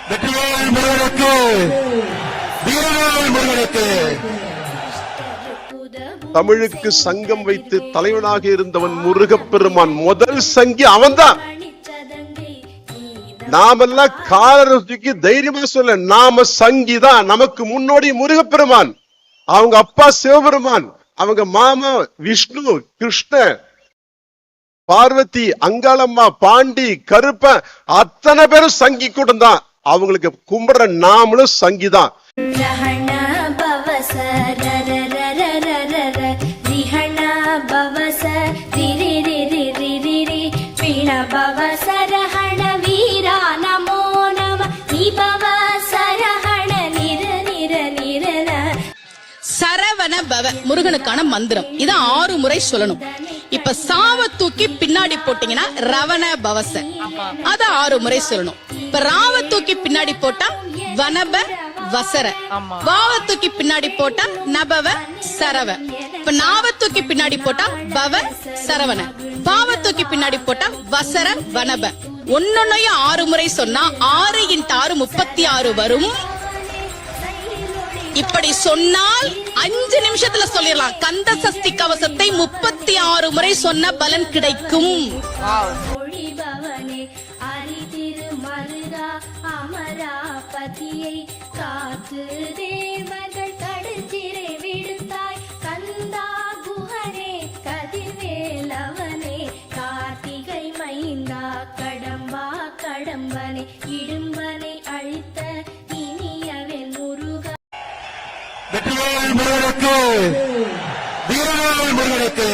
வெற்றிவேல் முருகனுக்கு, வீரவேல் முருகனுக்கு. தமிழுக்கு சங்கம் வைத்து தலைவனாக இருந்தவன் முருகப்பெருமான். முதல் சங்கி அவன்தான். நாமெல்லாம் காலர் தூக்கி தைரியமா சொல்ல, நாம சங்கிதான். நமக்கு முன்னோடி முருகப்பெருமான், அவங்க அப்பா சிவபெருமான், அவங்க மாமா விஷ்ணு, கிருஷ்ண, பார்வதி, அங்காளம்மா, பாண்டி, கருப்ப, அத்தனை பேரும் சங்கி கூட்டம் தான். அவங்களுக்கு கும்பிடுற நாமளும் சங்கிதான். சரவண பவ முருகனுக்கான மந்திரம். இத 6 முறை சொல்லணும். இப்ப சாவ தூக்கி பின்னாடி போட்டீங்கன்னா ரவண பவச, அத 6 முறை சொல்லணும். இப்ப ராவ தூக்கி பின்னாடி போட்டா வனப வசர, வாவ தூக்கி பின்னாடி போட்டா நபவ சரவ, இப்ப நாவ தூக்கி பின்னாடி போட்டா பவ சரவண, பாவ தூக்கி பின்னாடி போட்டா வசர வனப. ஒன்னொன்னையும் 6 முறை சொன்னா 6 × 6 36 வரும். இப்படி சொன்னால் 5 நிமிஷத்துல சொல்லிடலாம். கந்த சஷ்டி கவசத்தை 36 முறை சொன்ன பலன் கிடைக்கும். அமராபதியை காத்து தேவர்கள் கடுஞ்சிறை விடுத்தாய். கந்தா குஹனே கதிர்வேலவனே, கார்த்திகை மைந்தா கடம்பா கடம்பனே, இடும்பனை அழித்த இனியவன் முருகா. வெற்றிவேல் முருகனுக்கு, வீரவேல் முருகனுக்கு.